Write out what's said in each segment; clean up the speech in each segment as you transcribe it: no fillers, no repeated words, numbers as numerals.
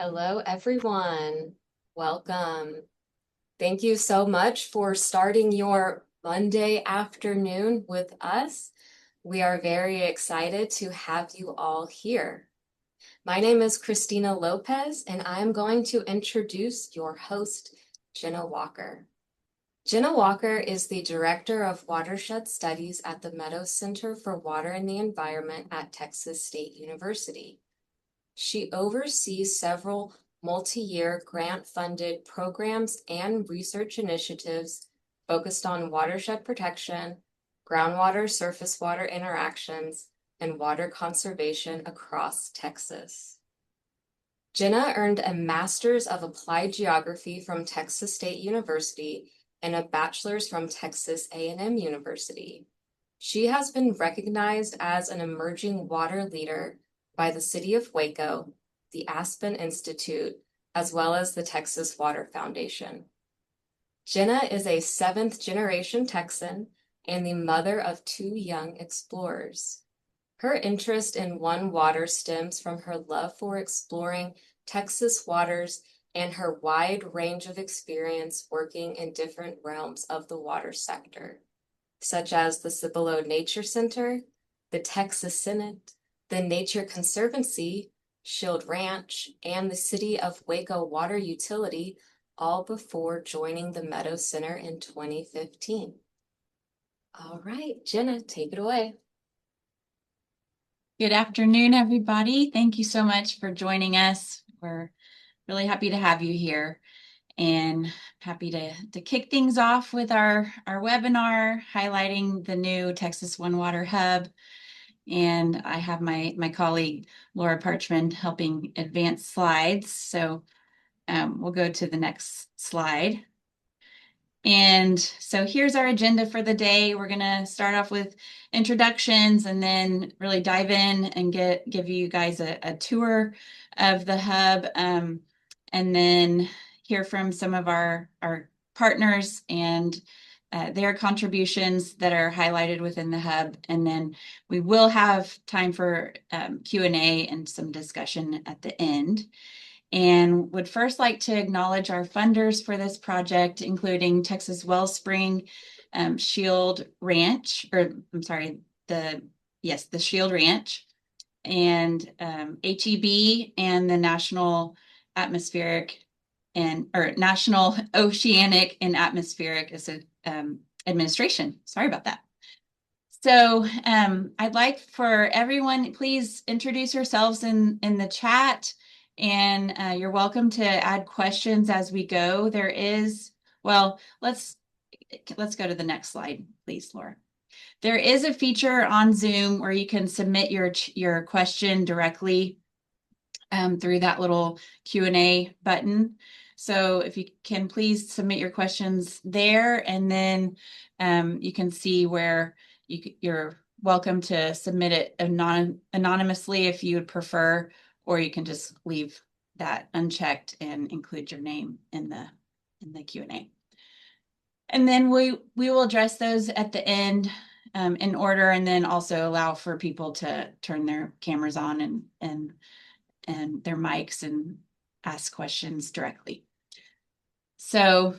Hello, everyone. Welcome. Thank you so much for starting your Monday afternoon with us. We are very excited to have you all here. My name is Christina Lopez, and I am going to introduce your host, Jenna Walker. Jenna Walker is the Director of Watershed Studies at the Meadows Center for Water and the Environment at Texas State University. She oversees several multi-year grant-funded programs and research initiatives focused on watershed protection, groundwater surface water interactions, and water conservation across Texas. Jenna earned a Master's of Applied Geography from Texas State University and a bachelor's from Texas A&M University. She has been recognized as an emerging water leader by the City of Waco, the Aspen Institute, as well as the Texas Water Foundation. Jenna is a seventh-generation Texan and the mother of two young explorers. Her interest in One Water stems from her love for exploring Texas waters and her wide range of experience working in different realms of the water sector, such as the Cibolo Nature Center, the Texas Senate, the Nature Conservancy, Shield Ranch, and the City of Waco Water Utility, all before joining the Meadows Center in 2015. All right, Jenna, take it away. Good afternoon, everybody. Thank you so much for joining us. We're really happy to have you here and happy to kick things off with our webinar highlighting the new Texas One Water Hub. And I have my colleague Laura Parchman helping advance slides. So we'll go to the next slide. And so here's our agenda for the day. We're going to start off with introductions and then really dive in and give you guys a tour of the hub, and then hear from some of our partners and their contributions that are highlighted within the hub. And then we will have time for Q&A and some discussion at the end. And would first like to acknowledge our funders for this project, including Texas Wellspring, Shield Ranch, or I'm sorry, the Shield Ranch, and HEB and the National Oceanic and Atmospheric Administration. Sorry about that. So I'd like for everyone, please introduce yourselves in the chat. And you're welcome to add questions as we go. Let's go to the next slide, please, Laura. There is a feature on Zoom where you can submit your question directly through that little Q&A button. So if you can please submit your questions there, and then you can see where you're welcome to submit it anonymously if you would prefer, or you can just leave that unchecked and include your name in the Q&A. And then we will address those at the end in order, and then also allow for people to turn their cameras on and their mics and ask questions directly. So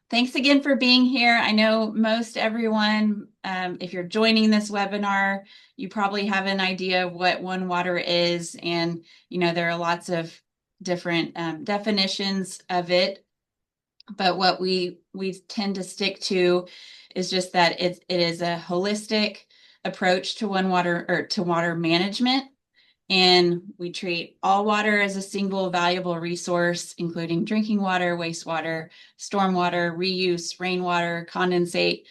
thanks again for being here. I know most everyone, if you're joining this webinar, you probably have an idea of what One Water is, and there are lots of different definitions of it. But what we tend to stick to is just that it is a holistic approach to water management. And we treat all water as a single valuable resource, including drinking water, wastewater, stormwater, reuse, rainwater, condensate,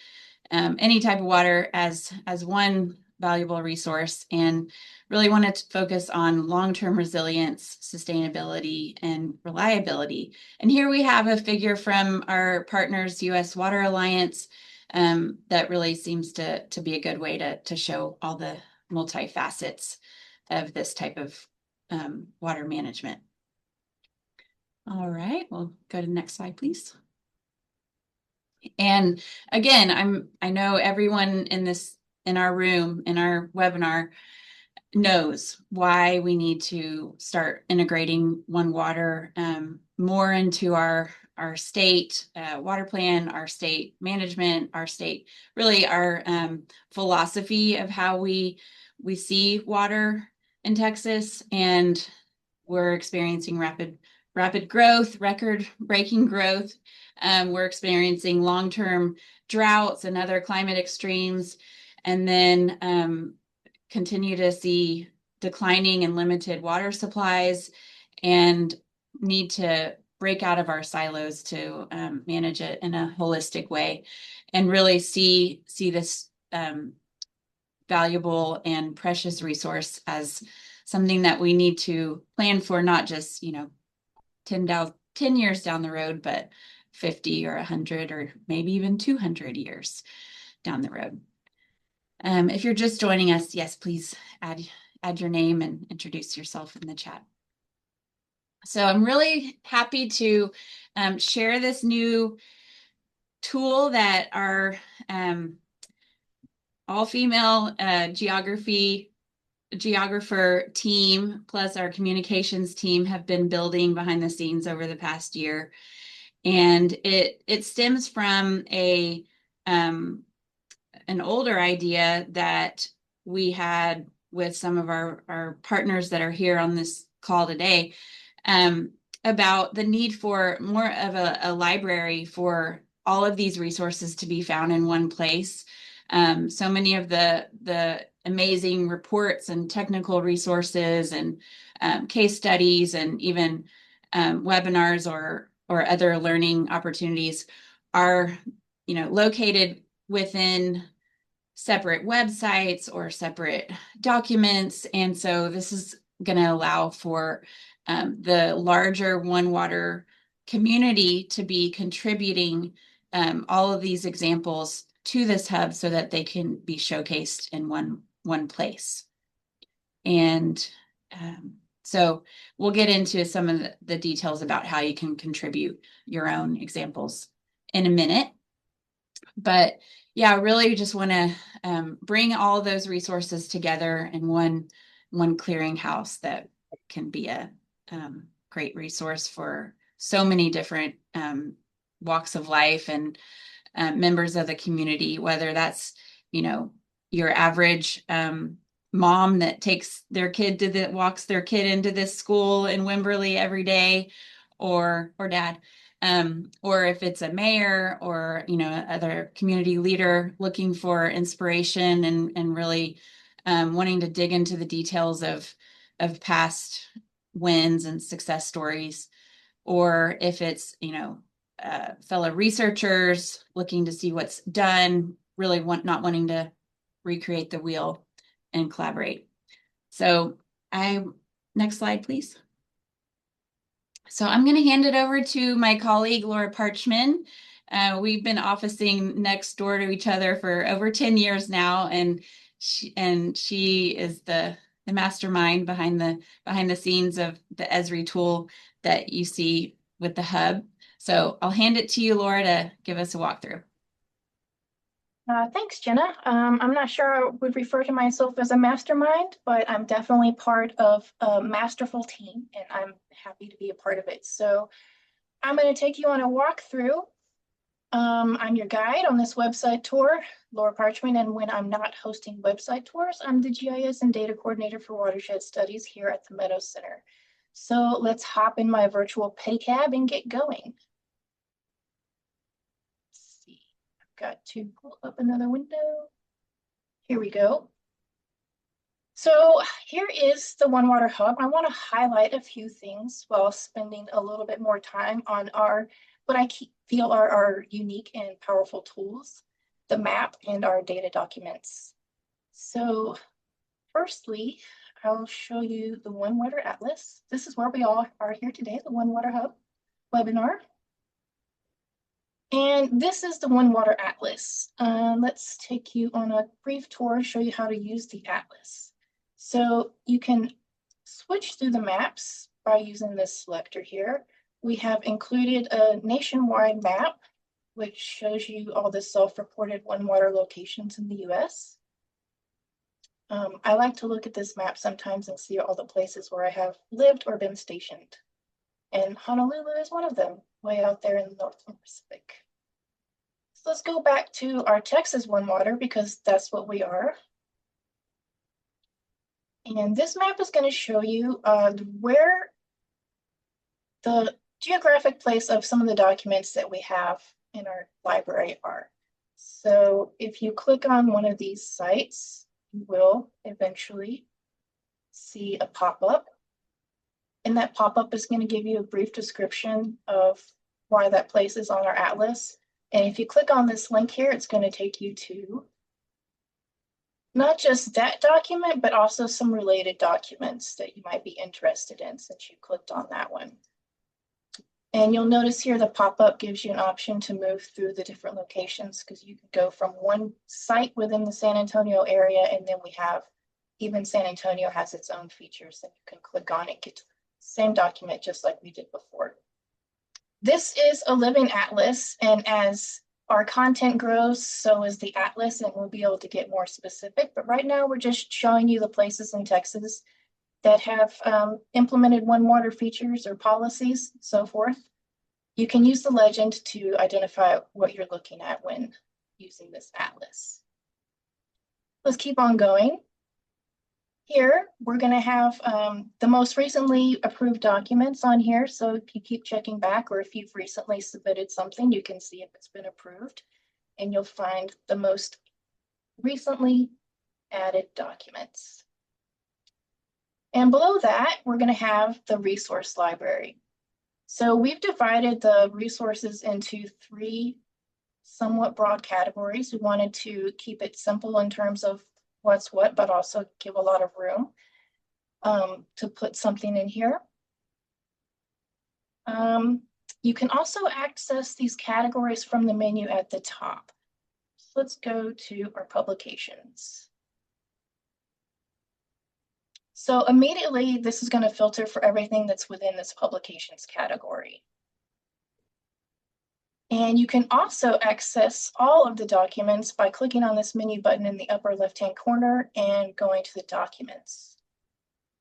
any type of water as one valuable resource, and really wanted to focus on long-term resilience, sustainability, and reliability. And here we have a figure from our partners, U.S. Water Alliance, that really seems to be a good way to show all the multifacets of this type of water management. All right, we'll go to the next slide, please. And again, I know everyone in our room, in our webinar, knows why we need to start integrating One Water more into our state water plan, our state management, our state, really our philosophy of how we see water in Texas. And we're experiencing rapid growth, record-breaking growth. We're experiencing long-term droughts and other climate extremes, and then continue to see declining and limited water supplies, and need to break out of our silos to manage it in a holistic way, and really see this valuable and precious resource as something that we need to plan for, not just 10 years down the road, but 50 or 100 or maybe even 200 years down the road. If you're just joining us, yes, please add your name and introduce yourself in the chat. So I'm really happy to share this new tool that our all-female geographer team plus our communications team have been building behind the scenes over the past year. And it stems from an older idea that we had with some of our partners that are here on this call today, about the need for more of a library for all of these resources to be found in one place. So many of the amazing reports and technical resources and case studies and even webinars or other learning opportunities are located within separate websites or separate documents. And so this is going to allow for the larger One Water community to be contributing all of these examples to this hub so that they can be showcased in one place. And so we'll get into some of the details about how you can contribute your own examples in a minute. But yeah, I really just want to bring all those resources together in one clearinghouse that can be a great resource for so many different walks of life and members of the community, whether that's your average mom that takes their kid walks their kid into this school in Wimberley every day, or dad. Or if it's a mayor or other community leader looking for inspiration and really wanting to dig into the details of past wins and success stories, or if it's fellow researchers looking to see what's done, really not wanting to recreate the wheel and collaborate. So next slide, please. So I'm going to hand it over to my colleague, Laura Parchman. We've been officing next door to each other for over 10 years now, and she is the mastermind behind the scenes of the Esri tool that you see with the hub. So I'll hand it to you, Laura, to give us a walkthrough. Thanks, Jenna. I'm not sure I would refer to myself as a mastermind, but I'm definitely part of a masterful team, and I'm happy to be a part of it. So I'm going to take you on a walkthrough. I'm your guide on this website tour, Laura Parchman, and when I'm not hosting website tours, I'm the GIS and data coordinator for watershed studies here at the Meadows Center. So let's hop in my virtual pedicab and get going. Got to pull up another window. Here we go. So here is the One Water Hub. I want to highlight a few things while spending a little bit more time on what I feel are our unique and powerful tools, the map and our data documents. So firstly, I'll show you the One Water Atlas. This is where we all are here today, the One Water Hub webinar. And this is the One Water Atlas. Let's take you on a brief tour, show you how to use the atlas. So you can switch through the maps by using this selector here. We have included a nationwide map, which shows you all the self-reported One Water locations in the US. I like to look at this map sometimes and see all the places where I have lived or been stationed. And Honolulu is one of them, way out there in the North Pacific. So let's go back to our Texas OneWater because that's what we are. And this map is going to show you where the geographic place of some of the documents that we have in our library are. So if you click on one of these sites, you will eventually see a pop-up. And that pop-up is going to give you a brief description of why that place is on our atlas. And if you click on this link here, it's going to take you to not just that document, but also some related documents that you might be interested in since you clicked on that one. And you'll notice here the pop-up gives you an option to move through the different locations because you can go from one site within the San Antonio area, and then we have even San Antonio has its own features that you can click on and get to the same document just like we did before. This is a living atlas, and as our content grows, so is the atlas, and we'll be able to get more specific. But right now, we're just showing you the places in Texas that have implemented OneWater features or policies, so forth. You can use the legend to identify what you're looking at when using this atlas. Let's keep on going. Here, we're going to have the most recently approved documents on here. So if you keep checking back, or if you've recently submitted something, you can see if it's been approved, and you'll find the most recently added documents. And below that, we're going to have the resource library. So we've divided the resources into 3 somewhat broad categories. We wanted to keep it simple in terms of what's what, but also give a lot of room to put something in here. You can also access these categories from the menu at the top. So let's go to our publications. So immediately, this is going to filter for everything that's within this publications category. And you can also access all of the documents by clicking on this menu button in the upper left-hand corner and going to the documents.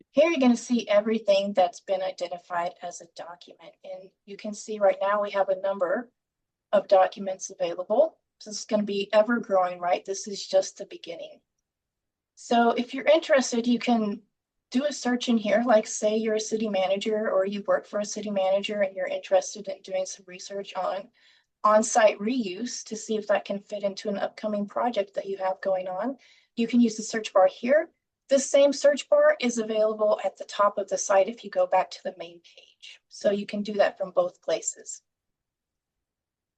Here you're going to see everything that's been identified as a document. And you can see right now we have a number of documents available. This is going to be ever growing, right? This is just the beginning. So if you're interested, you can do a search in here, like say you're a city manager or you work for a city manager and you're interested in doing some research on on-site reuse to see if that can fit into an upcoming project that you have going on. You can use the search bar here. This same search bar is available at the top of the site if you go back to the main page. So you can do that from both places.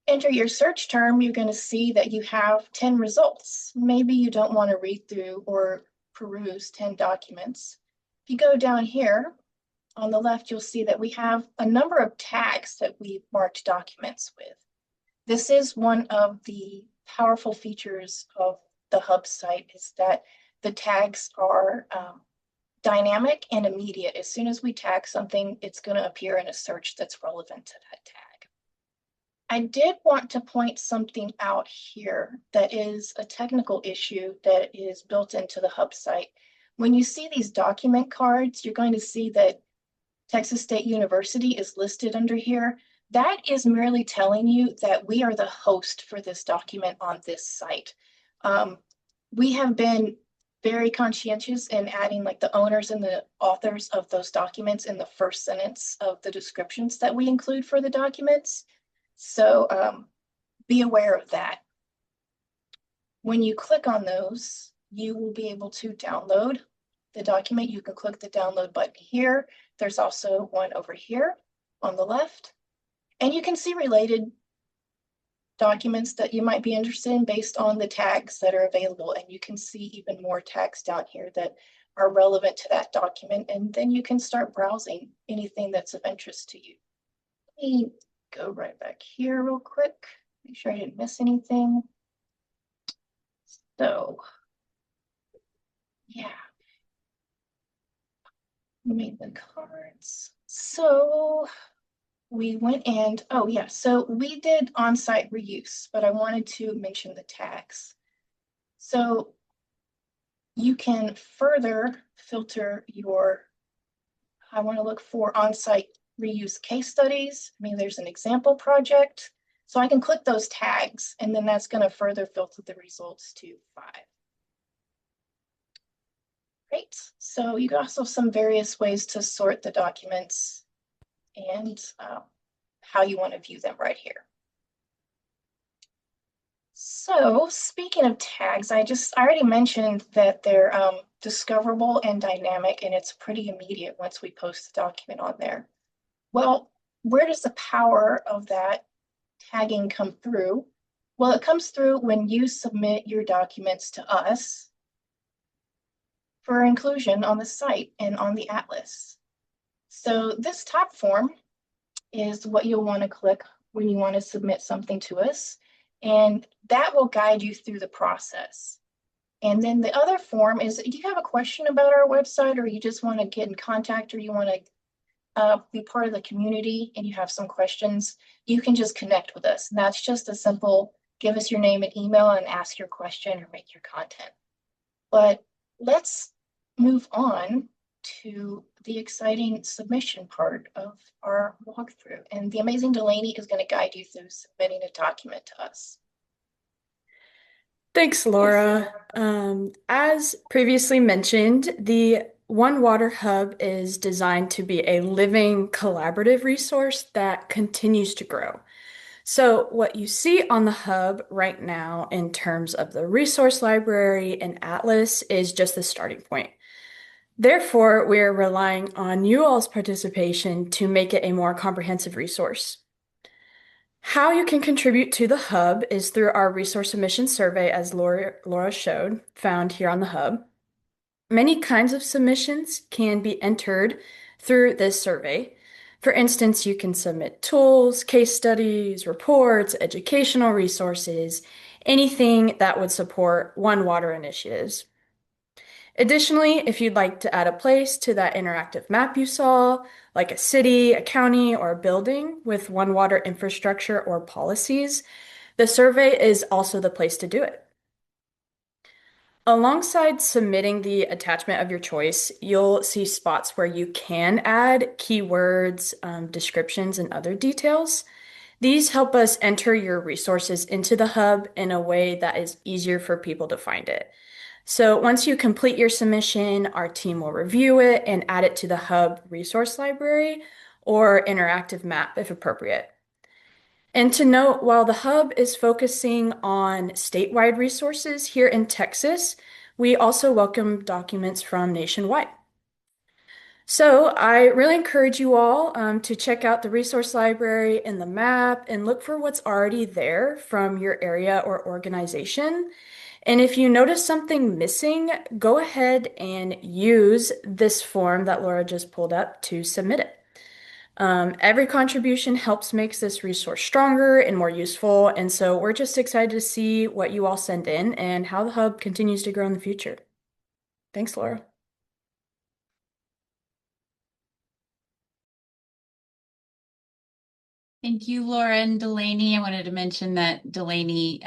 Enter your search term, you're going to see that you have 10 results. Maybe you don't want to read through or peruse 10 documents. If you go down here on the left, you'll see that we have a number of tags that we marked documents with. This is one of the powerful features of the Hub site, is that the tags are dynamic and immediate. As soon as we tag something, it's going to appear in a search that's relevant to that tag. I did want to point something out here that is a technical issue that is built into the Hub site. When you see these document cards, you're going to see that Texas State University is listed under here. That is merely telling you that we are the host for this document on this site. We have been very conscientious in adding like the owners and the authors of those documents in the first sentence of the descriptions that we include for the documents. So be aware of that. When you click on those, you will be able to download the document. You can click the download button here. There's also one over here on the left. And you can see related documents that you might be interested in based on the tags that are available. And you can see even more tags down here that are relevant to that document. And then you can start browsing anything that's of interest to you. Let me go right back here real quick. Make sure I didn't miss anything. So, yeah. Made the cards. So we went and, oh yeah, so we did on-site reuse, but I wanted to mention the tags. So you can further filter your, I want to look for on-site reuse case studies. I mean, there's an example project. So I can click those tags, and then that's going to further filter the results to 5. Great. So you also have some various ways to sort the documents and how you want to view them right here. So speaking of tags, I already mentioned that they're discoverable and dynamic, and it's pretty immediate once we post the document on there. Well, where does the power of that tagging come through? Well, it comes through when you submit your documents to us for inclusion on the site and on the atlas. So this top form is what you'll want to click when you want to submit something to us, and that will guide you through the process. And then the other form is, do you have a question about our website, or you just want to get in contact, or you want to be part of the community and you have some questions, you can just connect with us. And that's just a simple, give us your name and email and ask your question or make your content. But let's move on to the exciting submission part of our walkthrough. And the amazing Delaney is going to guide you through submitting a document to us. Thanks, Laura. As previously mentioned, the One Water Hub is designed to be a living, collaborative resource that continues to grow. So what you see on the hub right now in terms of the resource library and atlas is just the starting point. Therefore, we're relying on you all's participation to make it a more comprehensive resource. How you can contribute to the hub is through our resource submission survey, as Laura showed, found here on the hub. Many kinds of submissions can be entered through this survey. For instance, you can submit tools, case studies, reports, educational resources, anything that would support One Water initiatives. Additionally, if you'd like to add a place to that interactive map you saw, like a city, a county, or a building with One Water infrastructure or policies, the survey is also the place to do it. Alongside submitting the attachment of your choice, you'll see spots where you can add keywords, descriptions, and other details. These help us enter your resources into the hub in a way that is easier for people to find it. So once you complete your submission, our team will review it and add it to the hub resource library or interactive map if appropriate. And to note, while the hub is focusing on statewide resources here in Texas, we also welcome documents from nationwide. So I really encourage you all to check out the resource library and the map and look for what's already there from your area or organization. And if you notice something missing, go ahead and use this form that Laura just pulled up to submit it. Every contribution helps makes this resource stronger and more useful, and so we're just excited to see what you all send in and how the hub continues to grow in the future. Thanks, Laura. Thank you, Laura and Delaney. I wanted to mention that Delaney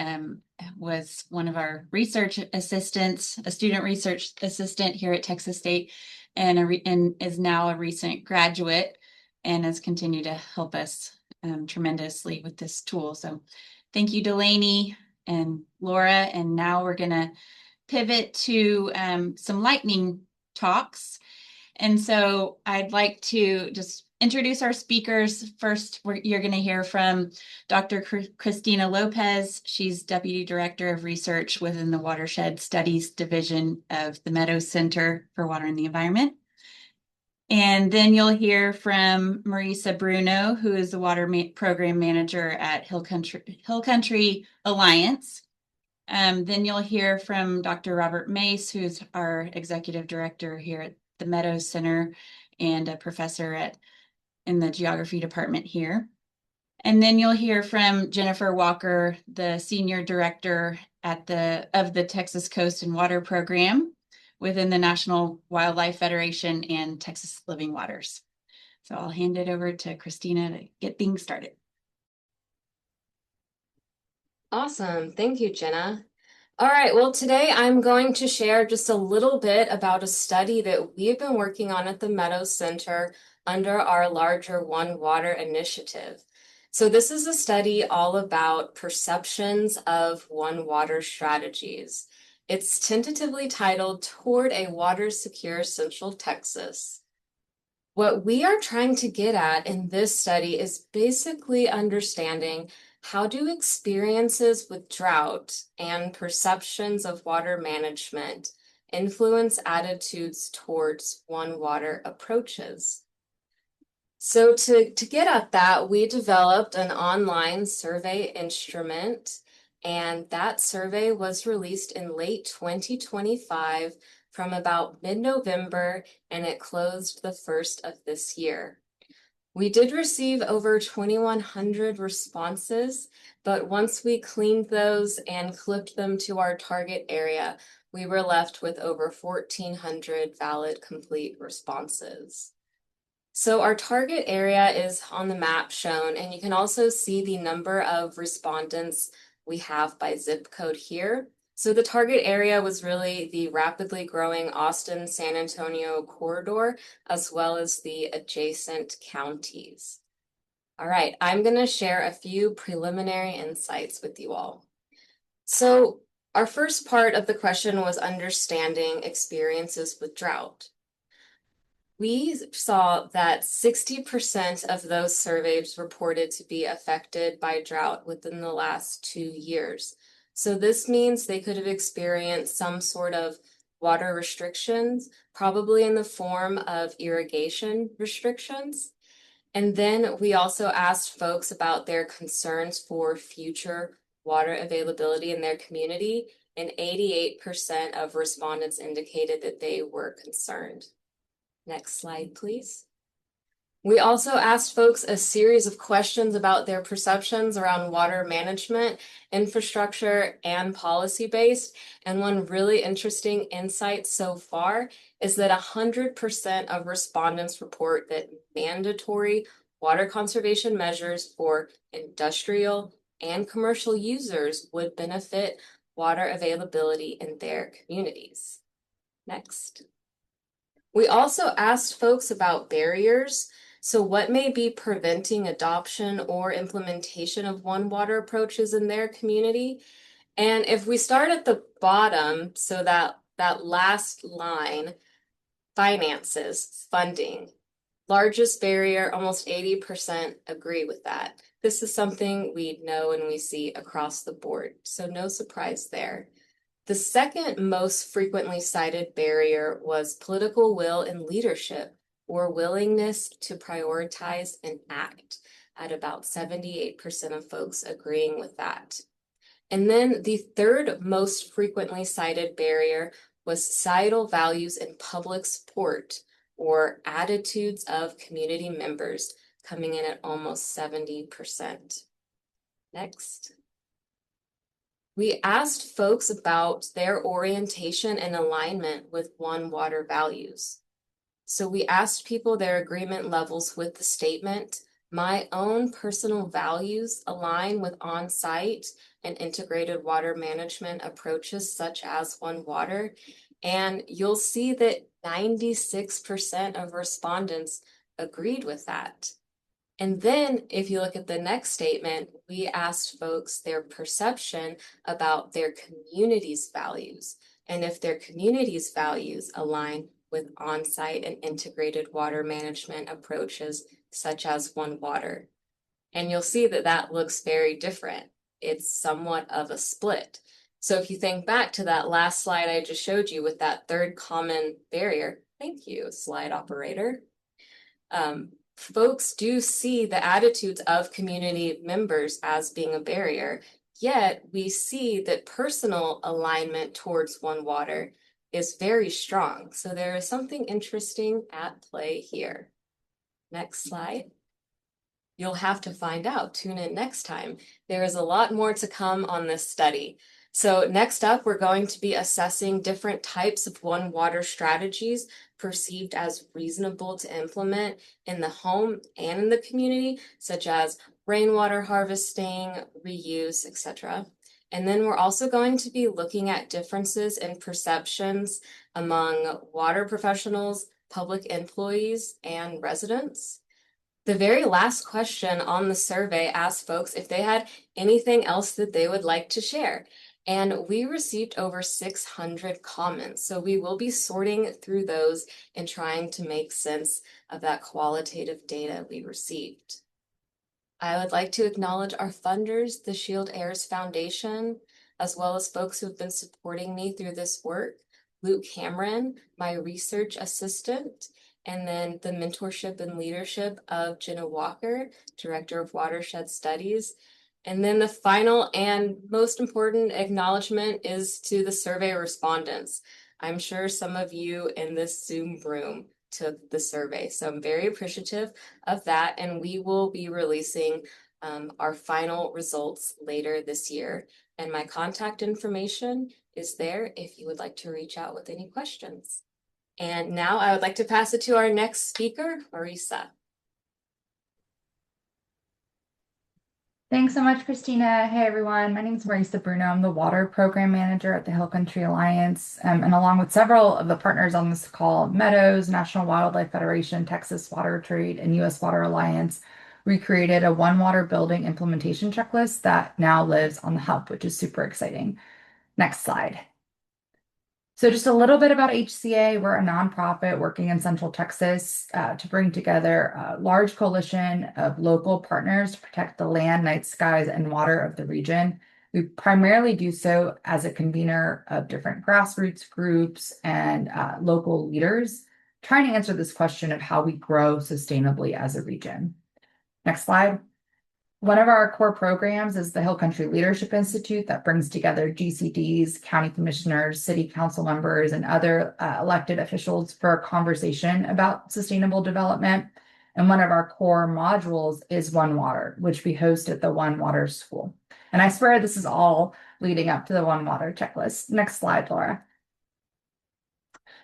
was one of our research assistants, a student research assistant here at Texas State, and is now a recent graduate and has continued to help us tremendously with this tool. So thank you, Delaney and Laura. And now we're going to pivot to some lightning talks. And so I'd like to just introduce our speakers. First, you're going to hear from Dr. Christina Lopez. She's Deputy Director of Research within the Watershed Studies Division of the Meadows Center for Water and the Environment. And then you'll hear from Marisa Bruno, who is the Water Program Manager at Hill Country Alliance. Then you'll hear from Dr. Robert Mace, who's our Executive Director here at the Meadows Center and a professor in the Geography Department here. And then you'll hear from Jennifer Walker, the Senior Director of the Texas Coast and Water Program within the National Wildlife Federation and Texas Living Waters. So I'll hand it over to Christina to get things started. Awesome. Thank you, Jenna. All right, well, today I'm going to share just a little bit about a study that we've been working on at the Meadows Center under our larger One Water initiative. So this is a study all about perceptions of One Water strategies. It's tentatively titled Toward a Water Secure Central Texas. What we are trying to get at in this study is basically understanding how do experiences with drought and perceptions of water management influence attitudes towards One Water approaches? So to get at that, we developed an online survey instrument, and that survey was released in late 2025 from about mid-November, and it closed the first of this year. We did receive over 2,100 responses, but once we cleaned those and clipped them to our target area, we were left with over 1,400 valid complete responses. So our target area is on the map shown, and you can also see the number of respondents we have by zip code here. So the target area was really the rapidly growing Austin-San Antonio corridor, as well as the adjacent counties. All right, I'm going to share a few preliminary insights with you all. So our first part of the question was understanding experiences with drought. We saw that 60% of those surveys reported to be affected by drought within the last 2 years. So this means they could have experienced some sort of water restrictions, probably in the form of irrigation restrictions. And then we also asked folks about their concerns for future water availability in their community, and 88% of respondents indicated that they were concerned. Next slide, please. We also asked folks a series of questions about their perceptions around water management, infrastructure, and policy-based. And one really interesting insight so far is that 100% of respondents report that mandatory water conservation measures for industrial and commercial users would benefit water availability in their communities. Next. We also asked folks about barriers. So what may be preventing adoption or implementation of One Water approaches in their community? And if we start at the bottom, so that last line, finances, funding, largest barrier, almost 80% agree with that. This is something we know and we see across the board, so no surprise there. The second most frequently cited barrier was political will and leadership, or willingness to prioritize and act, at about 78% of folks agreeing with that. And then the third most frequently cited barrier was societal values and public support, or attitudes of community members, coming in at almost 70%. Next. We asked folks about their orientation and alignment with One Water values. So we asked people their agreement levels with the statement, my own personal values align with on-site and integrated water management approaches such as One Water. And you'll see that 96% of respondents agreed with that. And then if you look at the next statement, we asked folks their perception about their community's values, and if their community's values align with on-site and integrated water management approaches such as One Water. And you'll see that that looks very different. It's somewhat of a split. So if you think back to that last slide I just showed you with that third common barrier, thank you, slide operator. Folks do see the attitudes of community members as being a barrier, yet we see that personal alignment towards One Water is very strong. So there is something interesting at play here. Next slide. You'll have to find out. Tune in next time. There is a lot more to come on this study. So next up, we're going to be assessing different types of One Water strategies perceived as reasonable to implement in the home and in the community, such as rainwater harvesting, reuse, etc. And then we're also going to be looking at differences in perceptions among water professionals, public employees, and residents. The very last question on the survey asked folks if they had anything else that they would like to share. And we received over 600 comments. So we will be sorting through those and trying to make sense of that qualitative data we received. I would like to acknowledge our funders, the Shield Heirs Foundation, as well as folks who have been supporting me through this work. Luke Cameron, my research assistant, and then the mentorship and leadership of Jenna Walker, Director of Watershed Studies. And then the final and most important acknowledgement is to the survey respondents. I'm sure some of you in this Zoom room took the survey, so I'm very appreciative of that, and we will be releasing our final results later this year. And my contact information is there if you would like to reach out with any questions. And now I would like to pass it to our next speaker, Marisa. Thanks so much, Christina. Hey, everyone. My name is Marisa Bruno. I'm the Water Program Manager at the Hill Country Alliance. And along with several of the partners on this call, Meadows, National Wildlife Federation, Texas Water Trade, and U.S. Water Alliance, we created a One Water Building implementation checklist that now lives on the Hub, which is super exciting. Next slide. So just a little bit about HCA. We're a nonprofit working in Central Texas to bring together a large coalition of local partners to protect the land, night skies, and water of the region. We primarily do so as a convener of different grassroots groups and local leaders, trying to answer this question of how we grow sustainably as a region. Next slide. One of our core programs is the Hill Country Leadership Institute that brings together GCDs, county commissioners, city council members, and other elected officials for a conversation about sustainable development. And one of our core modules is One Water, which we host at the One Water School. And I swear this is all leading up to the One Water checklist. Next slide, Laura.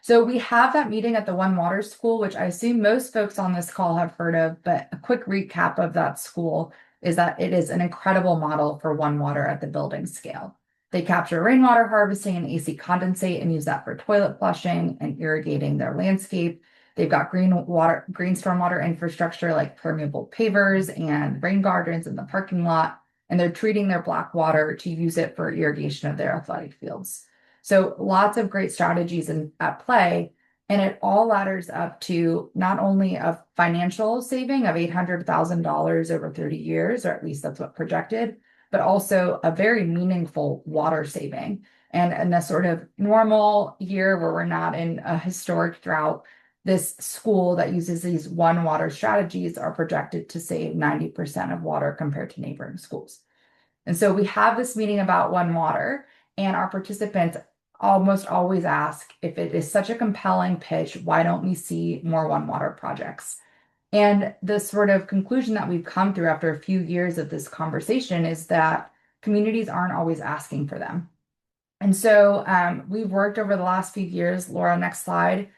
So we have that meeting at the One Water School, which I assume most folks on this call have heard of, but a quick recap of that school is that it is an incredible model for One Water at the building scale. They capture rainwater harvesting and AC condensate and use that for toilet flushing and irrigating their landscape. They've got green stormwater infrastructure like permeable pavers and rain gardens in the parking lot, and they're treating their black water to use it for irrigation of their athletic fields. So lots of great strategies at play. And it all ladders up to not only a financial saving of $800,000 over 30 years, or at least that's what projected, but also a very meaningful water saving. And in a sort of normal year where we're not in a historic drought, this school that uses these One Water strategies are projected to save 90% of water compared to neighboring schools. And so we have this meeting about One Water, and our participants almost always ask, if it is such a compelling pitch, why don't we see more One Water projects? And the sort of conclusion that we've come through after a few years of this conversation is that communities aren't always asking for them. And so we've worked over the last few years, Laura, next slide,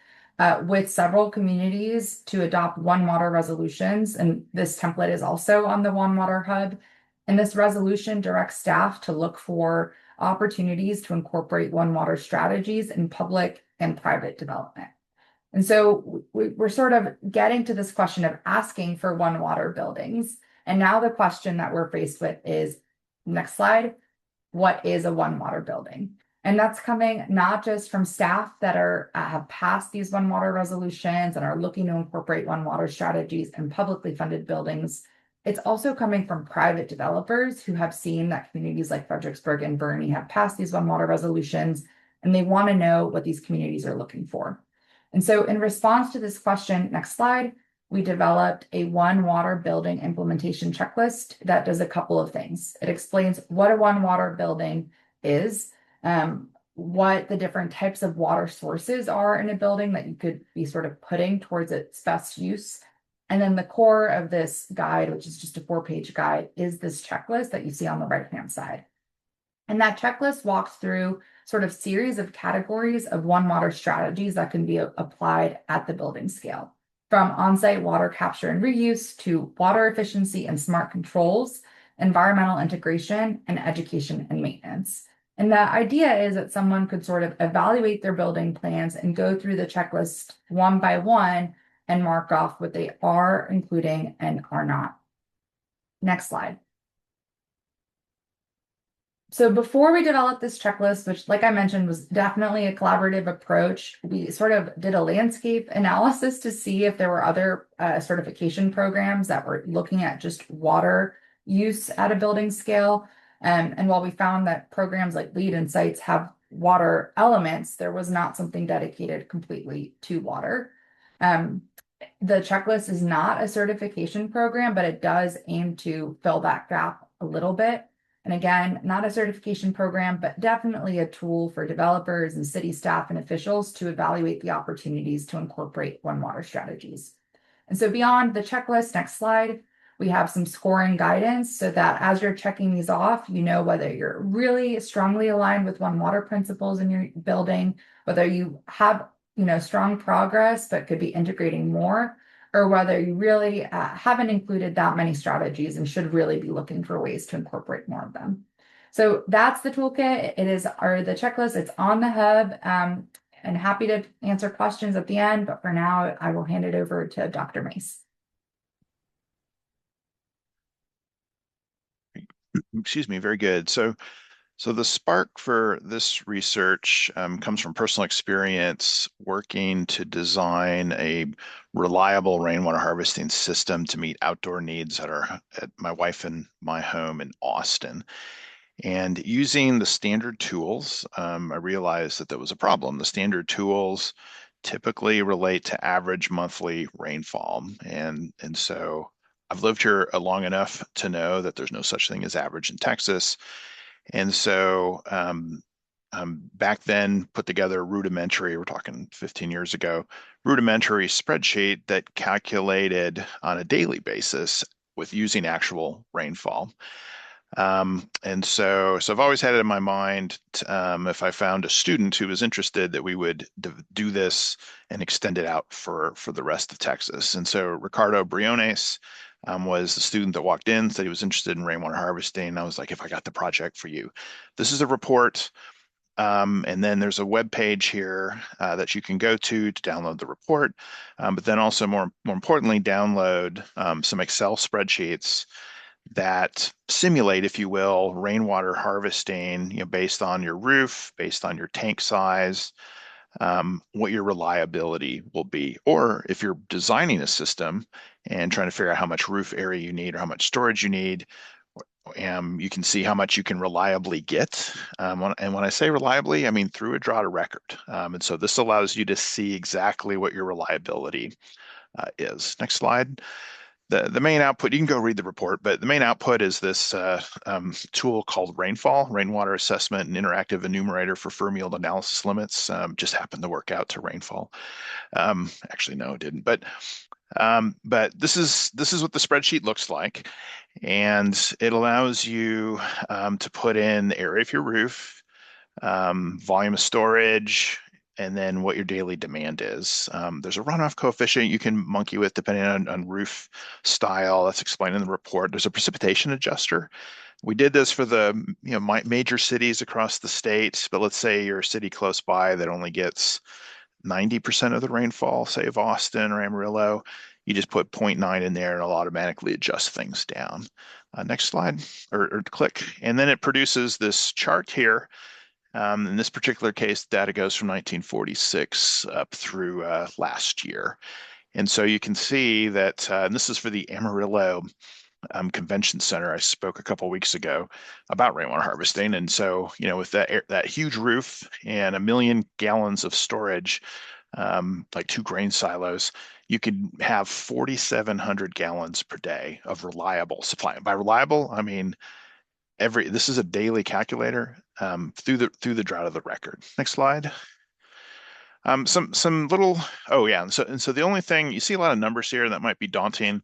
with several communities to adopt One Water resolutions. And this template is also on the One Water Hub. And this resolution directs staff to look for opportunities to incorporate One Water strategies in public and private development. And so we're sort of getting to this question of asking for One Water buildings. And now the question that we're faced with is, next slide, what is a One Water building? And that's coming not just from staff that have passed these One Water resolutions and are looking to incorporate One Water strategies in publicly funded buildings. It's also coming from private developers who have seen that communities like Fredericksburg and Boerne have passed these One Water resolutions, and they want to know what these communities are looking for. And so in response to this question, next slide, we developed a One Water building implementation checklist that does a couple of things. It explains what a One Water building is, what the different types of water sources are in a building that you could be sort of putting towards its best use. And then the core of this guide, which is just a 4-page guide, is this checklist that you see on the right-hand side. And that checklist walks through sort of series of categories of One Water strategies that can be applied at the building scale, from on-site water capture and reuse to water efficiency and smart controls. environmental integration, and education and maintenance. And the idea is that someone could sort of evaluate their building plans and go through the checklist one by one and mark off what they are including and are not. Next slide. So before we developed this checklist, which like I mentioned was definitely a collaborative approach, we sort of did a landscape analysis to see if there were other certification programs that were looking at just water use at a building scale. And while we found that programs like LEED and CITES have water elements, there was not something dedicated completely to water. The checklist is not a certification program, but it does aim to fill that gap a little bit. And again, not a certification program, but definitely a tool for developers and city staff and officials to evaluate the opportunities to incorporate One Water strategies. And so beyond the checklist, next slide, we have some scoring guidance so that as you're checking these off, you know whether you're really strongly aligned with One Water principles in your building, whether you have strong progress but could be integrating more, or whether you really haven't included that many strategies and should really be looking for ways to incorporate more of them. So that's the toolkit. The checklist. It's on the hub. And happy to answer questions at the end, but for now, I will hand it over to Dr. Mace. Excuse me, very good. So the spark for this research comes from personal experience working to design a reliable rainwater harvesting system to meet outdoor needs at my wife and my home in Austin. And using the standard tools, I realized that there was a problem. The standard tools typically relate to average monthly rainfall. And so I've lived here long enough to know that there's no such thing as average in Texas. And so back then put together rudimentary, we're talking 15 years ago, rudimentary spreadsheet that calculated on a daily basis with using actual rainfall. And so I've always had it in my mind, if I found a student who was interested, that we would do this and extend it out for the rest of Texas. And so Ricardo Briones was the student that walked in, said he was interested in rainwater harvesting. I was like, if I got the project for you. This is a report. And then there's a web page here that you can go to download the report, but then also more importantly, download some Excel spreadsheets that simulate, if you will, rainwater harvesting, based on your roof, based on your tank size, what your reliability will be. Or if you're designing a system and trying to figure out how much roof area you need or how much storage you need, you can see how much you can reliably get. And when I say reliably, I mean through a draw to record. And so this allows you to see exactly what your reliability is. Next slide. The main output, you can go read the report, but the main output is this tool called Rainfall, Rainwater Assessment and Interactive Enumerator for Firm Yield Analysis Limits. Just happened to work out to rainfall. Actually, no, it didn't. But this is what the spreadsheet looks like. And it allows you to put in the area of your roof, volume of storage, and then what your daily demand is. There's a runoff coefficient you can monkey with depending on roof style. That's explained in the report. There's a precipitation adjuster. We did this for the major cities across the state, but let's say you're a city close by that only gets 90% of the rainfall, say of Austin or Amarillo. You just put 0.9 in there and it'll automatically adjust things down. Next slide, or click. And then it produces this chart here. In this particular case, data goes from 1946 up through last year. And so you can see that, and this is for the Amarillo Convention Center. I spoke a couple weeks ago about rainwater harvesting. And so, with that huge roof and 1 million gallons of storage, like 2 grain silos, you could have 4,700 gallons per day of reliable supply. And by reliable, I mean this is a daily calculator through the drought of the record. Next slide. Some little, oh yeah, and so the only thing, you see a lot of numbers here that might be daunting.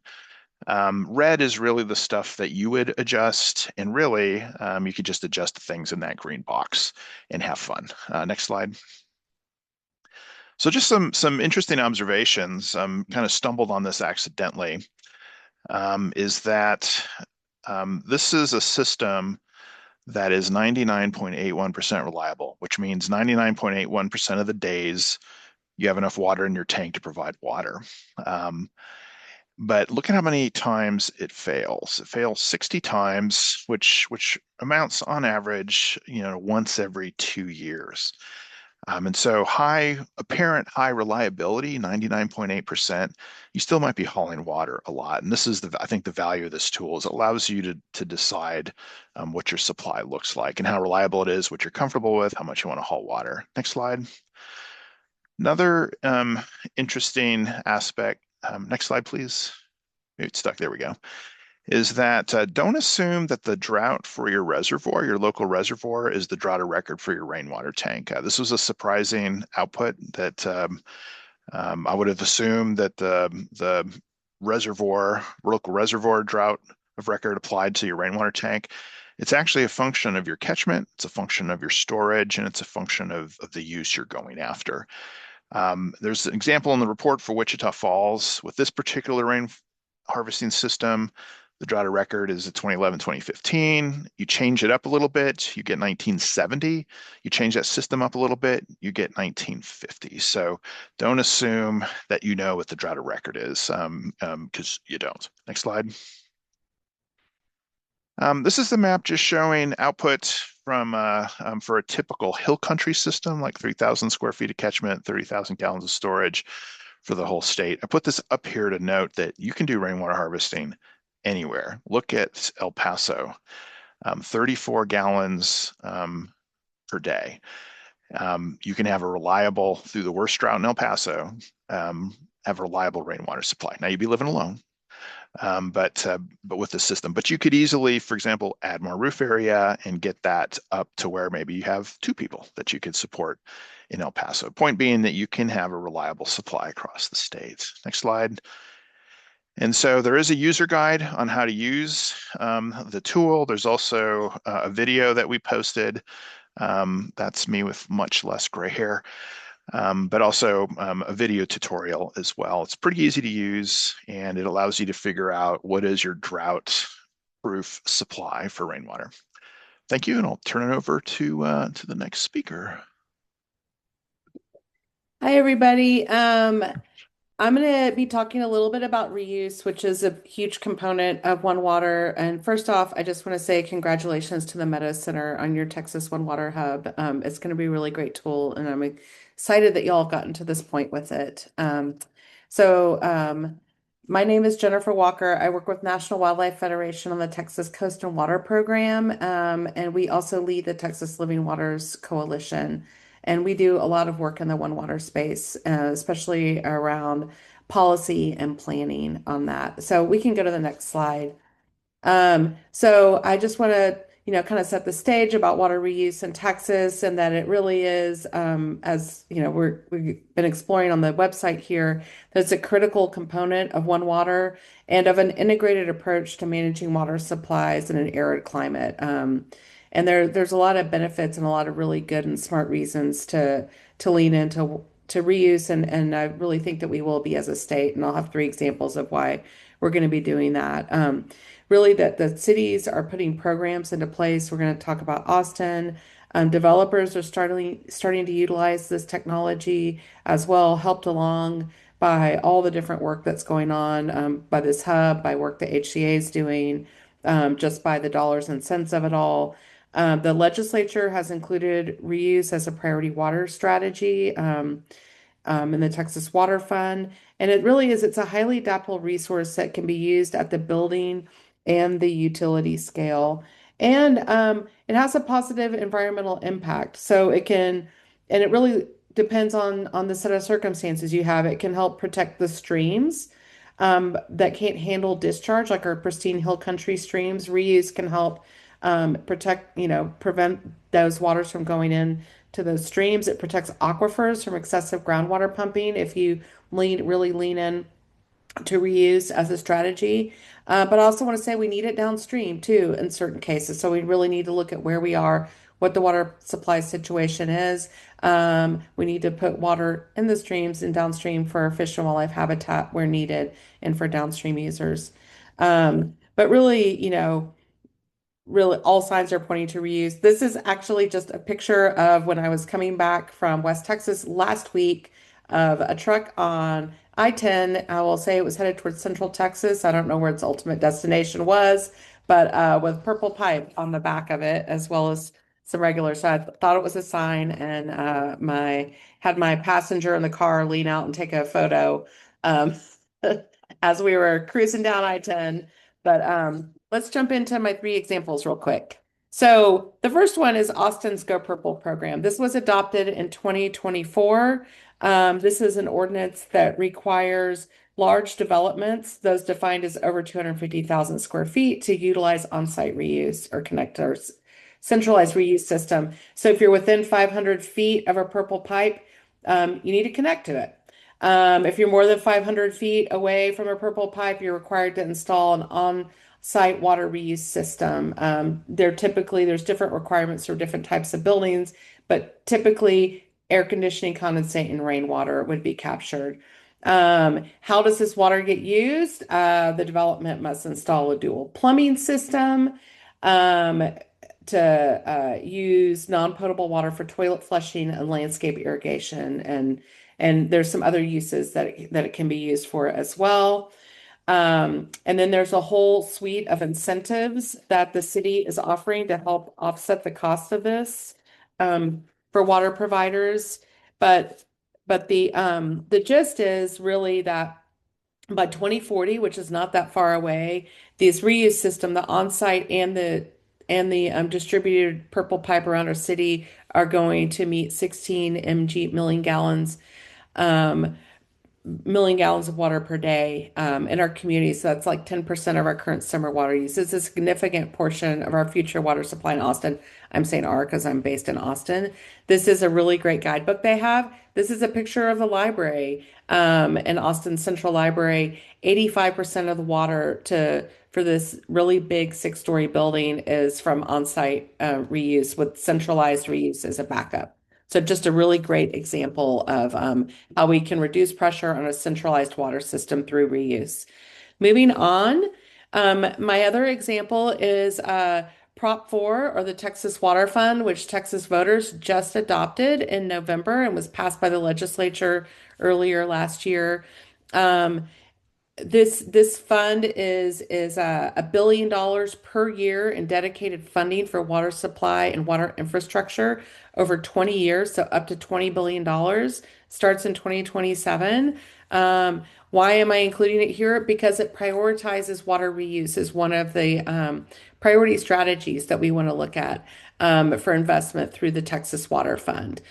Red is really the stuff that you would adjust, and really you could just adjust the things in that green box and have fun. Next slide. So just some interesting observations. Kind of stumbled on this accidentally. Is that This is a system that is 99.81% reliable, which means 99.81% of the days you have enough water in your tank to provide water. But look at how many times it fails. It fails 60 times, which amounts on average, once every 2 years. And so apparent high reliability, 99.8%, you still might be hauling water a lot. And this is I think the value of this tool is it allows you to decide what your supply looks like and how reliable it is, what you're comfortable with, how much you want to haul water. Next slide. Another interesting aspect, next slide, please. Maybe it's stuck, there we go, is that don't assume that the drought for your reservoir, your local reservoir, is the drought of record for your rainwater tank. This was a surprising output that I would have assumed that the local reservoir drought of record applied to your rainwater tank. It's actually a function of your catchment, it's a function of your storage, and it's a function of the use you're going after. There's an example in the report for Wichita Falls. With this particular rain harvesting system, the drought of record is 2011, 2015. You change it up a little bit, you get 1970. You change that system up a little bit, you get 1950. So don't assume that you know what the drought of record is, because you don't. Next slide. This is the map just showing output from for a typical hill country system, like 3,000 square feet of catchment, 30,000 gallons of storage for the whole state. I put this up here to note that you can do rainwater harvesting anywhere. Look at El Paso, 34 gallons per day. You can have a reliable, through the worst drought in El Paso, have a reliable rainwater supply. Now you'd be living alone, but with the system. But you could easily, for example, add more roof area and get that up to where maybe you have 2 people that you could support in El Paso. Point being that you can have a reliable supply across the state. Next slide. And so there is a user guide on how to use the tool. There's also a video that we posted. That's me with much less gray hair, but also a video tutorial as well. It's pretty easy to use, and it allows you to figure out what is your drought-proof supply for rainwater. Thank you, and I'll turn it over to the next speaker. Hi, everybody. I'm going to be talking a little bit about reuse, which is a huge component of One Water. And first off, I just want to say congratulations to the Meadows Center on your Texas One Water Hub. It's going to be a really great tool, and I'm excited that y'all have gotten to this point with it. My name is Jennifer Walker. I work with National Wildlife Federation on the Texas Coast and Water Program, and we also lead the Texas Living Waters Coalition. And we do a lot of work in the One Water space, especially around policy and planning on that. So we can go to the next slide. So I just want to, kind of set the stage about water reuse in Texas, and that it really is, as we've been exploring on the website here, that's a critical component of One Water and of an integrated approach to managing water supplies in an arid climate. And there's a lot of benefits and a lot of really good and smart reasons to lean into to reuse, and I really think that we will be as a state, and I'll have 3 examples of why we're going to be doing that. Really, that the cities are putting programs into place. We're going to talk about Austin. Developers are starting to utilize this technology as well, helped along by all the different work that's going on by this hub, by work the HCA is doing, just by the dollars and cents of it all. The legislature has included reuse as a priority water strategy in the Texas Water Fund. And it's a highly adaptable resource that can be used at the building and the utility scale. And it has a positive environmental impact. So and it really depends on the set of circumstances you have. It can help protect the streams that can't handle discharge, like our pristine hill country streams. Reuse can help prevent those waters from going in to those streams. It protects aquifers from excessive groundwater pumping if you really lean in to reuse as a strategy. But I also want to say we need it downstream too in certain cases. So we really need to look at where we are, what the water supply situation is. We need to put water in the streams and downstream for fish and wildlife habitat where needed and for downstream users. But really, really all signs are pointing to reuse. This is actually just a picture of when I was coming back from West Texas last week of a truck on I-10. I will say it was headed towards Central Texas. I don't know where its ultimate destination was, but with purple pipe on the back of it, as well as some regular. So I thought it was a sign, and my had my passenger in the car lean out and take a photo um, as we were cruising down I-10. But let's jump into my 3 examples real quick. So the first one is Austin's Go Purple program. This was adopted in 2024. This is an ordinance that requires large developments, those defined as over 250,000 square feet, to utilize on-site reuse or connect our centralized reuse system. So if you're within 500 feet of a purple pipe, you need to connect to it. If you're more than 500 feet away from a purple pipe, you're required to install an on-site water reuse system. There's different requirements for different types of buildings, but typically air conditioning, condensate, and rainwater would be captured. How does this water get used? The development must install a dual plumbing system to use non-potable water for toilet flushing and landscape irrigation, and there's some other uses that it can be used for as well. And then there's a whole suite of incentives that the city is offering to help offset the cost of this for water providers. But the gist is really that by 2040, which is not that far away, these reuse system, the on-site and the distributed purple pipe around our city are going to meet 16 million gallons of water per day in our community. So that's like 10% of our current summer water use. It's a significant portion of our future water supply in Austin. I'm saying our because I'm based in Austin. This is a really great guidebook they have. This is a picture of the library in Austin Central Library. 85% of the water for this really big 6-story building is from on-site reuse with centralized reuse as a backup. So just a really great example of how we can reduce pressure on a centralized water system through reuse. Moving on, my other example is Prop 4, or the Texas Water Fund, which Texas voters just adopted in November and was passed by the legislature earlier last year. This fund is $1 billion per year in dedicated funding for water supply and water infrastructure over 20 years, so up to $20 billion. Starts in 2027. Why am I including it here? Because it prioritizes water reuse as one of the priority strategies that we want to look at for investment through the Texas Water Fund.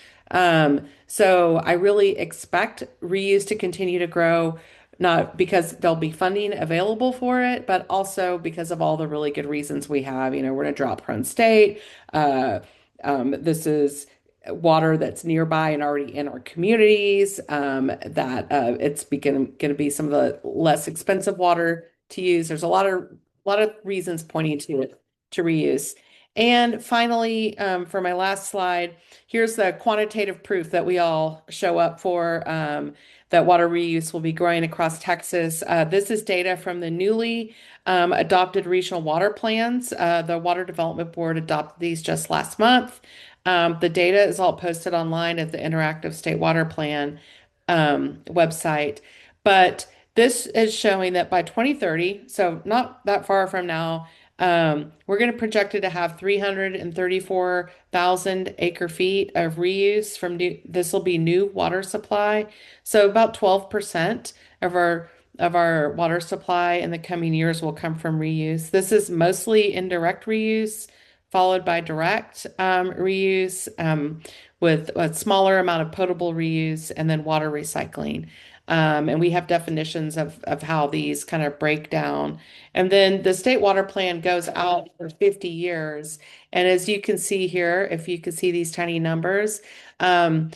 So I really expect reuse to continue to grow, not because there'll be funding available for it, but also because of all the really good reasons we have. We're in a drought-prone state. This is water that's nearby and already in our communities, that it's going to be some of the less expensive water to use. There's a lot of reasons pointing to reuse. And finally, for my last slide, here's the quantitative proof that we all show up for, that water reuse will be growing across Texas. This is data from the newly adopted regional water plans. The Water Development Board adopted these just last month. The data is all posted online at the Interactive State Water Plan website. But this is showing that by 2030, so not that far from now, we're going to project it to have 334,000 acre feet of reuse from this will be new water supply. So about 12% of our water supply in the coming years will come from reuse. This is mostly indirect reuse, followed by direct reuse, with a smaller amount of potable reuse, and then water recycling. And we have definitions of how these kind of break down. And then the state water plan goes out for 50 years. And as you can see here, if you can see these tiny numbers, looking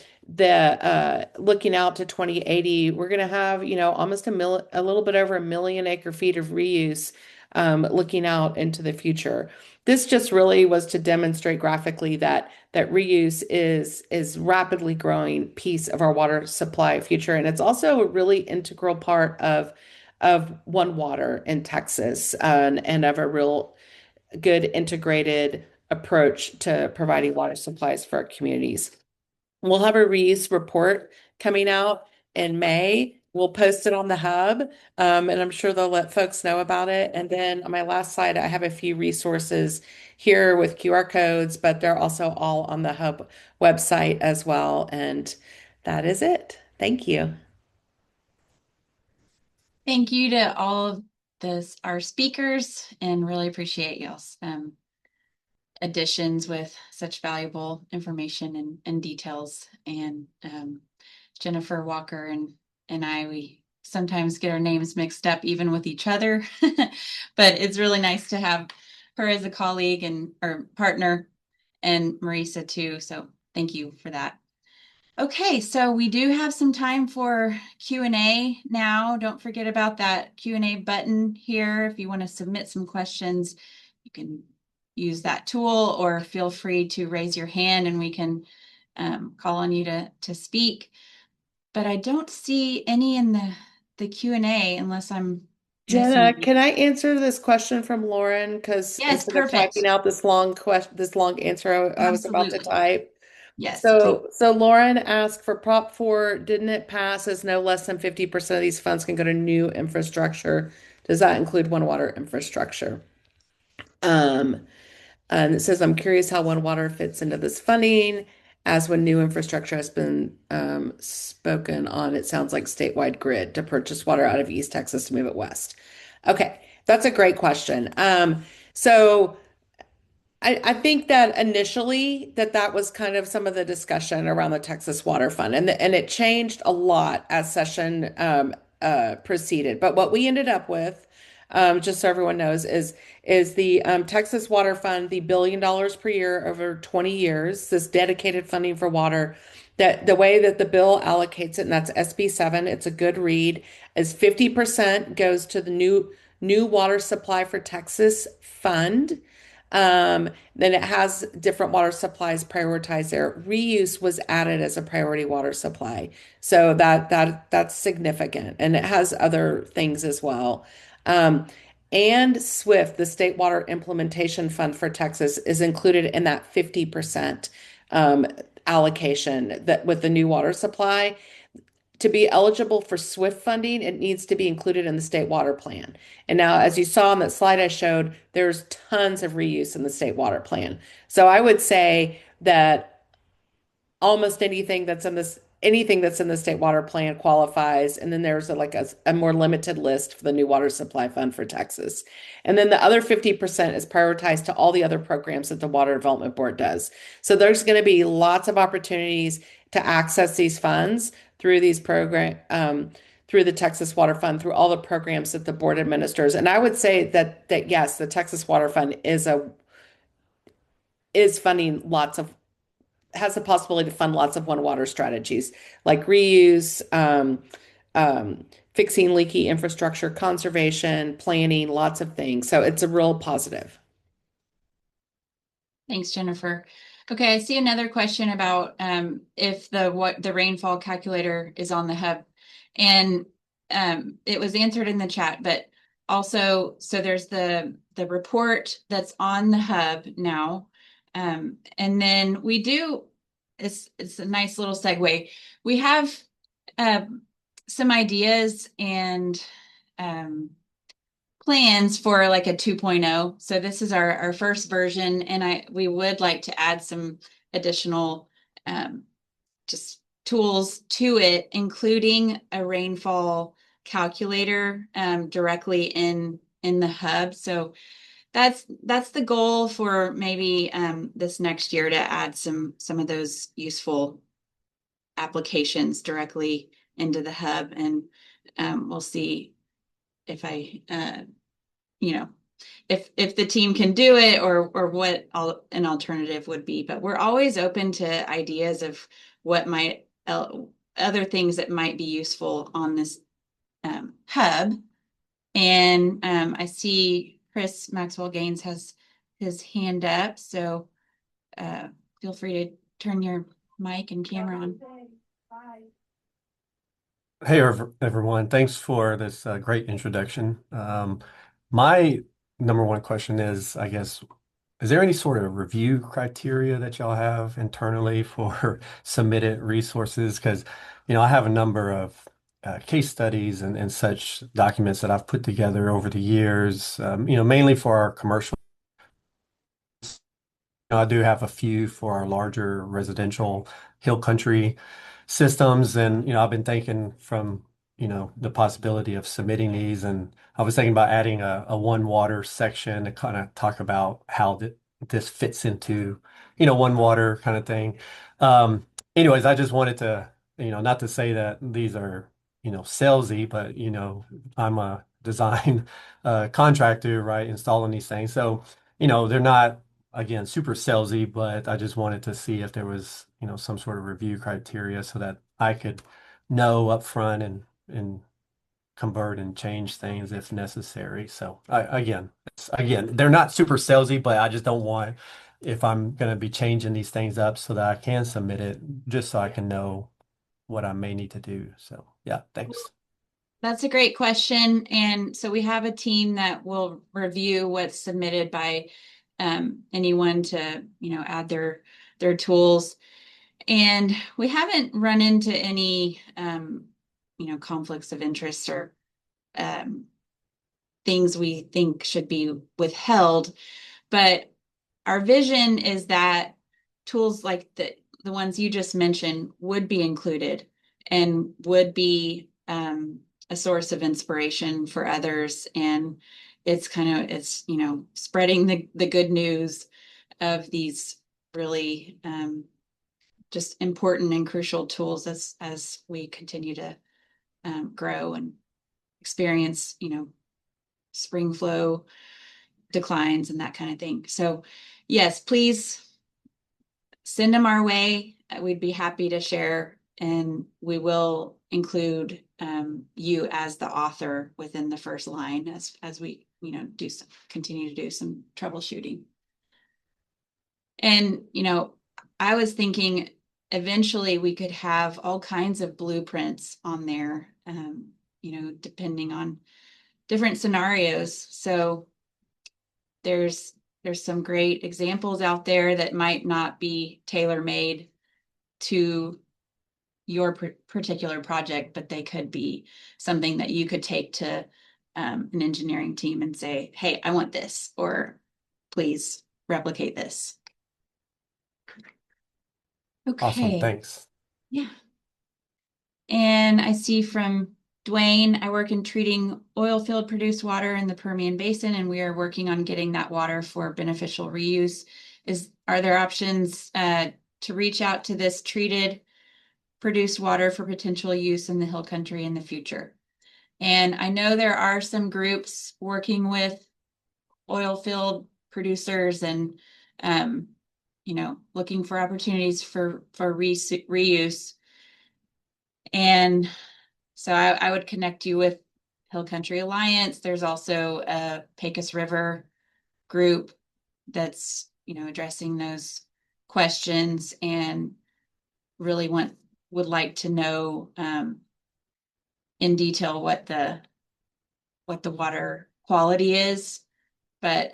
out to 2080, we're going to have, almost a little bit over 1 million acre feet of reuse, looking out into the future. This just really was to demonstrate graphically that reuse is rapidly growing piece of our water supply future, and it's also a really integral part of One Water in Texas, and of a real good integrated approach to providing water supplies for our communities. We'll have a reuse report coming out in May. We'll post it on the hub, and I'm sure they'll let folks know about it. And then on my last slide, I have a few resources here with QR codes, but they're also all on the hub website as well. And that is it. Thank you. Thank you to all of our speakers, and really appreciate y'all's additions with such valuable information and details. And Jennifer Walker and I, we sometimes get our names mixed up even with each other, but it's really nice to have her as a colleague and or partner, and Marisa too. So thank you for that. Okay, so we do have some time for Q&A now. Don't forget about that Q&A button here. If you want to submit some questions, you can use that tool, or feel free to raise your hand and we can call on you to speak. But I don't see any in the Q&A unless I'm Jenna, missing. can I answer this question from Lauren? Because Yes, instead of perfect. typing out this long answer I was about to Absolutely. type. Yes, please. So Lauren asked for Prop 4, didn't it pass as no less than 50% of these funds can go to new infrastructure? Does that include One Water infrastructure? And it says, I'm curious how One Water fits into this funding, as when new infrastructure has been spoken on, it sounds like statewide grid to purchase water out of East Texas to move it west. Okay, that's a great question. So I think that initially that was kind of some of the discussion around the Texas Water Fund, and it changed a lot as session proceeded. But what we ended up with, just so everyone knows, is the Texas Water Fund, the $1 billion per year over 20 years, this dedicated funding for water. That the way that the bill allocates it, and that's SB 7, it's a good read, is 50% goes to the new water supply for Texas fund. Then it has different water supplies prioritized there. Reuse was added as a priority water supply. So that's significant. And it has other things as well. And SWIFT, the State Water Implementation Fund for Texas, is included in that 50% allocation that with the new water supply. To be eligible for SWIFT funding, it needs to be included in the state water plan. And now, as you saw on that slide I showed, there's tons of reuse in the state water plan. So I would say that almost anything that's in the state water plan qualifies. And then there's a more limited list for the new water supply fund for Texas. And then the other 50% is prioritized to all the other programs that the Water Development Board does. So there's going to be lots of opportunities to access these funds through through the Texas Water Fund, through all the programs that the board administers. And I would say that yes, the Texas Water Fund is funding has the possibility to fund lots of One Water strategies like reuse, fixing leaky infrastructure, conservation, planning, lots of things. So it's a real positive. Thanks, Jennifer. Okay, I see another question about if the rainfall calculator is on the hub, and it was answered in the chat, but also so there's the report that's on the hub now, and then we do it's a nice little segue. We have some ideas and plans for like a 2.0. So this is our first version, and we would like to add some additional just tools to it, including a rainfall calculator directly in the hub. So that's the goal for maybe this next year, to add some of those useful applications directly into the hub, and we'll see if if the team can do it, or what an alternative would be. But we're always open to ideas of what might other things that might be useful on this hub. And I see Chris Maxwell Gaines has his hand up, so feel free to turn your mic and camera on. Hey everyone, thanks for this great introduction. My number one question is, I guess, is there any sort of review criteria that y'all have internally for submitted resources? Because, I have a number of case studies and such documents that I've put together over the years, mainly for our commercial. I do have a few for our larger residential hill country systems. And, I've been thinking from, the possibility of submitting these. And I was thinking about adding a one water section to kind of talk about how this fits into, one water kind of thing. Anyways, I just wanted to, not to say that these are, salesy, but, I'm a design contractor, right, installing these things. So, they're not again, super salesy, but I just wanted to see if there was, some sort of review criteria so that I could know upfront and convert and change things if necessary. So again, they're not super salesy, but I just don't want if I'm going to be changing these things up so that I can submit it just so I can know what I may need to do. So yeah, thanks. That's a great question. And so we have a team that will review what's submitted by anyone to, add their tools. And we haven't run into any, conflicts of interest or things we think should be withheld. But our vision is that tools like the ones you just mentioned would be included and would be a source of inspiration for others. And it's spreading the good news of these really just important and crucial tools as we continue to grow and experience, spring flow declines and that kind of thing. So yes, please send them our way. We'd be happy to share, and we will include you as the author within the first line as we continue to do some troubleshooting. And I was thinking eventually we could have all kinds of blueprints on there, depending on different scenarios. So there's some great examples out there that might not be tailor-made to your particular project, but they could be something that you could take to an engineering team and say, hey, I want this, or please replicate this. Okay. Awesome. Thanks. Yeah. And I see from Dwayne, I work in treating oil field produced water in the Permian Basin, and we are working on getting that water for beneficial reuse. Are there options to reach out to this treated produced water for potential use in the hill country in the future? And I know there are some groups working with oil field producers and looking for opportunities for reuse. And so I would connect you with Hill Country Alliance. There's also a Pecos River group that's, addressing those questions and really would like to know in detail what the water quality is. But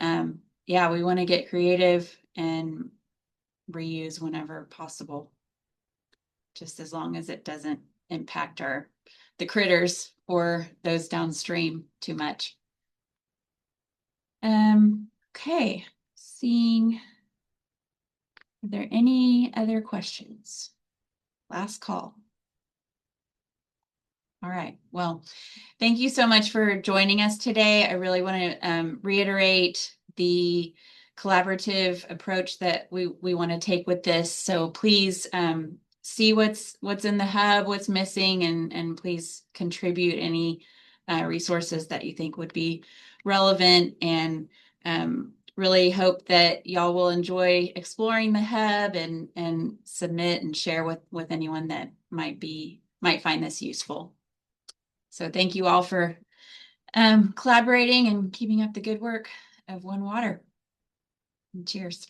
yeah, we want to get creative and reuse whenever possible, just as long as it doesn't impact the critters or those downstream too much. Okay, seeing, are there any other questions? Last call. All right, well, thank you so much for joining us today. I really want to reiterate the collaborative approach that we want to take with this. So please see what's in the hub, what's missing, and please contribute any resources that you think would be relevant, and really hope that y'all will enjoy exploring the hub and submit and share with anyone that might find this useful. So thank you all for collaborating and keeping up the good work of One Water. And cheers.